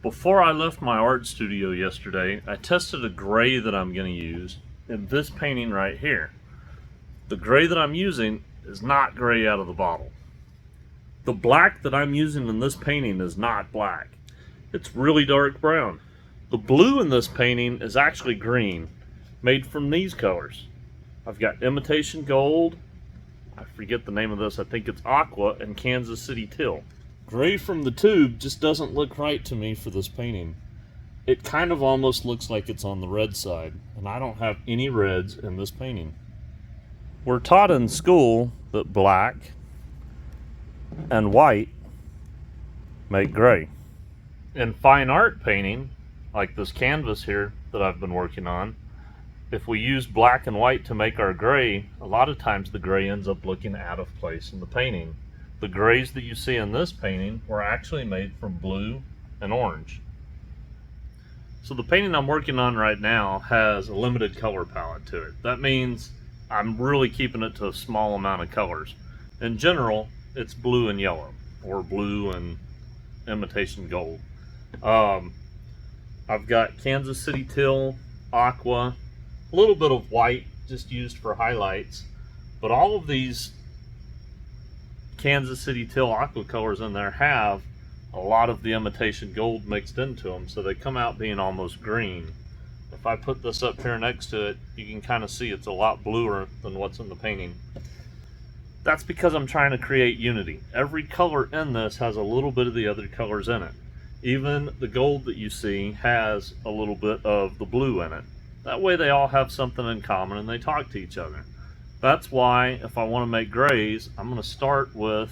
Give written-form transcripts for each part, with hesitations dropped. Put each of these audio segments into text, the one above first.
Before I left my art studio yesterday, I tested a gray that I'm going to use in this painting right here. The gray that I'm using is not gray out of the bottle. The black that I'm using in this painting is not black. It's really dark brown. The blue in this painting is actually green, made from these colors. I've got imitation gold, I forget the name of this, I think it's aqua, and Kansas City teal. Gray from the tube just doesn't look right to me for this painting. It kind of almost looks like it's on the red side, and I don't have any reds in this painting. We're taught in school that black and white make gray. In fine art painting, like this canvas here that I've been working on, if we use black and white to make our gray, a lot of times the gray ends up looking out of place in the painting. The grays that you see in this painting were actually made from blue and orange. So the painting I'm working on right now has a limited color palette to it. That means I'm really keeping it to a small amount of colors. In general, it's blue and yellow, or blue and imitation gold. I've got Kansas City teal, aqua, a little bit of white just used for highlights, but all of these Kansas City teal aqua colors in there have a lot of the imitation gold mixed into them, so they come out being almost green. If I put this up here next to it, you can kind of see it's a lot bluer than what's in the painting. That's because I'm trying to create unity. Every color in this has a little bit of the other colors in it. Even the gold that you see has a little bit of the blue in it. That way they all have something in common and they talk to each other. That's why if I want to make grays, I'm going to start with,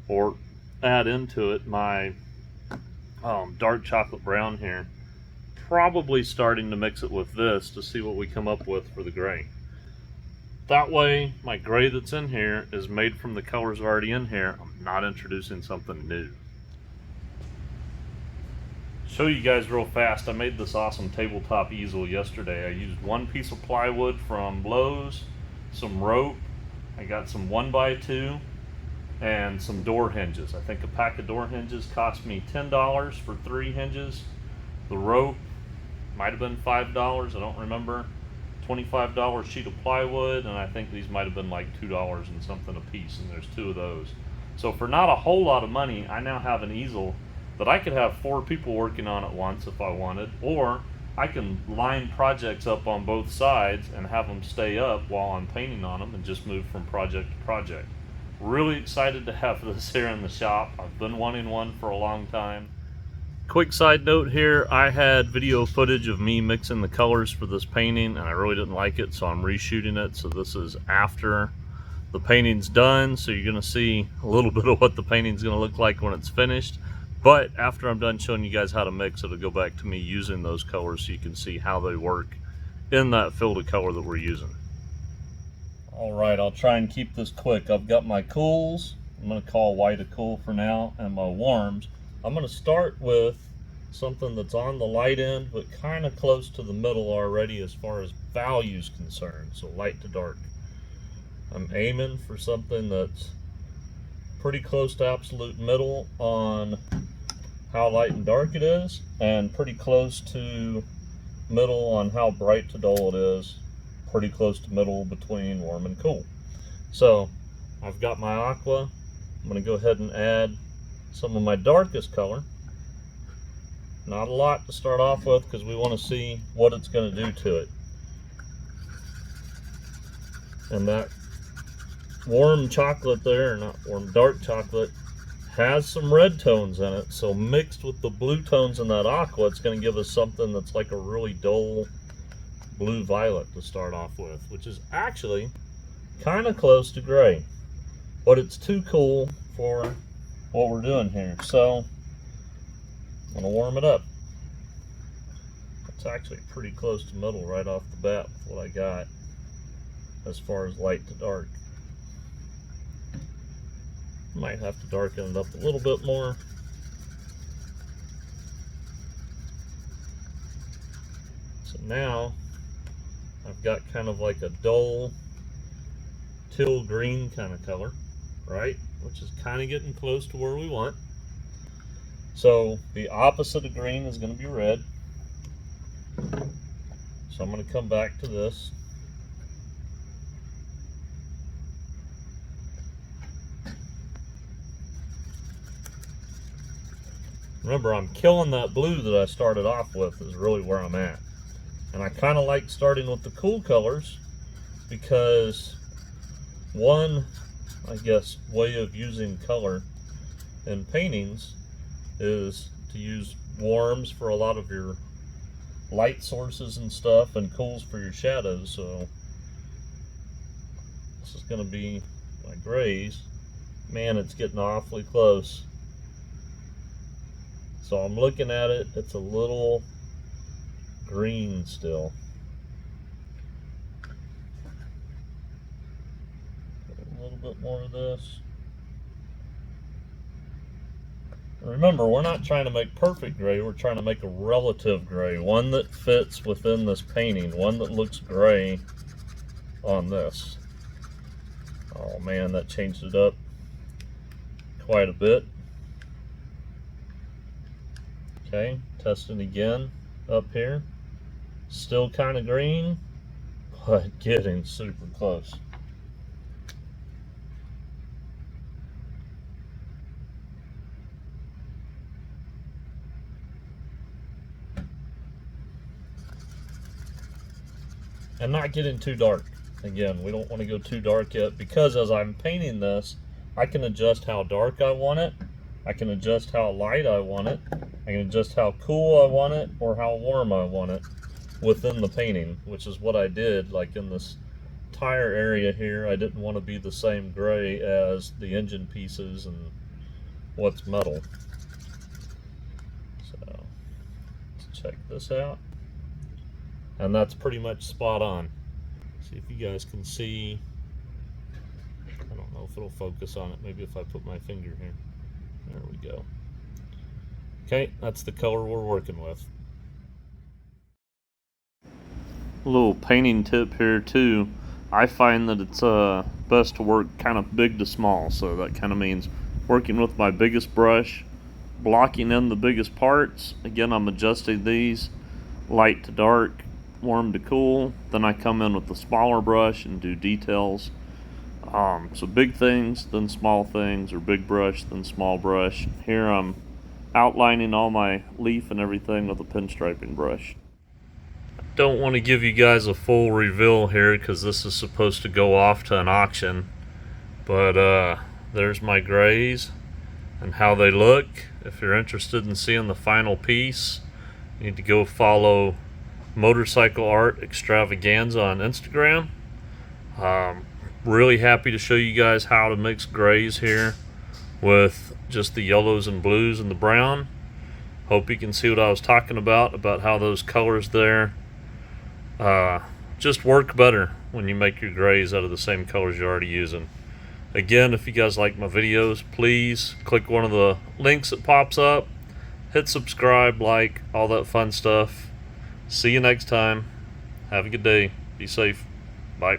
or add into it, my dark chocolate brown here. Probably starting to mix it with this to see what we come up with for the gray. That way my gray that's in here is made from the colors already in here. I'm not introducing something new. Show you guys real fast, I made this awesome tabletop easel yesterday. I used one piece of plywood from Lowe's, some rope, I got some 1x2, and some door hinges. I think a pack of door hinges cost me $10 for 3 hinges. The rope might have been $5, I don't remember. $25 sheet of plywood, and I think these might have been like $2 and something a piece, and there's 2 of those. So for not a whole lot of money, I now have an easel that I could have 4 people working on at once if I wanted, or I can line projects up on both sides and have them stay up while I'm painting on them and just move from project to project. Really excited to have this here in the shop. I've been wanting one for a long time. Quick side note here, I had video footage of me mixing the colors for this painting and I really didn't like it, so I'm reshooting it. So this is after the painting's done, so you're going to see a little bit of what the painting's going to look like when it's finished. But after I'm done showing you guys how to mix, it'll go back to me using those colors so you can see how they work in that field of color that we're using. Alright, I'll try and keep this quick. I've got my cools, I'm going to call white a cool for now, and my warms. I'm going to start with something that's on the light end, but kind of close to the middle already as far as value is concerned, so light to dark. I'm aiming for something that's pretty close to absolute middle on how light and dark it is, and pretty close to middle on how bright to dull it is, pretty close to middle between warm and cool. So I've got my aqua. I'm going to go ahead and add some of my darkest color. Not a lot to start off with because we want to see what it's going to do to it. And that warm chocolate there, not warm, dark chocolate, has some red tones in it, so mixed with the blue tones in that aqua, it's going to give us something that's like a really dull blue violet to start off with, which is actually kind of close to gray, but it's too cool for what we're doing here. So I'm going to warm it up. It's actually pretty close to middle right off the bat with what I got as far as light to dark. Might have to darken it up a little bit more. So now I've got kind of like a dull teal green kind of color, right? Which is kind of getting close to where we want. So the opposite of green is going to be red. So I'm going to come back to this. Remember, I'm killing that blue that I started off with is really where I'm at. And I kind of like starting with the cool colors because one, I guess, way of using color in paintings is to use warms for a lot of your light sources and stuff and cools for your shadows. So this is going to be my grays. Man, it's getting awfully close. So I'm looking at it, it's a little green still. A little bit more of this. Remember, we're not trying to make perfect gray, we're trying to make a relative gray, one that fits within this painting, one that looks gray on this. Oh man, that changed it up quite a bit. Okay, testing again up here. Still kind of green, but getting super close. And not getting too dark. Again, we don't want to go too dark yet because as I'm painting this, I can adjust how dark I want it. I can adjust how light I want it. I can adjust how cool I want it or how warm I want it within the painting, which is what I did. Like in this tire area here, I didn't want to be the same gray as the engine pieces and what's metal. So let's check this out. And that's pretty much spot on. See if you guys can see. I don't know if it'll focus on it. Maybe if I put my finger here. There we go. Okay, that's the color we're working with. A little painting tip here too. I find that it's best to work kind of big to small. So that kind of means working with my biggest brush, blocking in the biggest parts. Again, I'm adjusting these light to dark, warm to cool. Then I come in with the smaller brush and do details. So big things, then small things, or big brush, then small brush. Here I'm outlining all my leaf and everything with a pinstriping brush. Don't want to give you guys a full reveal here because this is supposed to go off to an auction. But there's my grays and how they look. If you're interested in seeing the final piece, you need to go follow Motorcycle Art Extravaganza on Instagram. Really happy to show you guys how to mix grays here with just the yellows and blues and the brown. Hope you can see what I was talking about how those colors there just work better when you make your grays out of the same colors you're already using. Again, if you guys like my videos, please click one of the links that pops up, hit subscribe, like, all that fun stuff. See you next time. Have a good day. Be safe. Bye.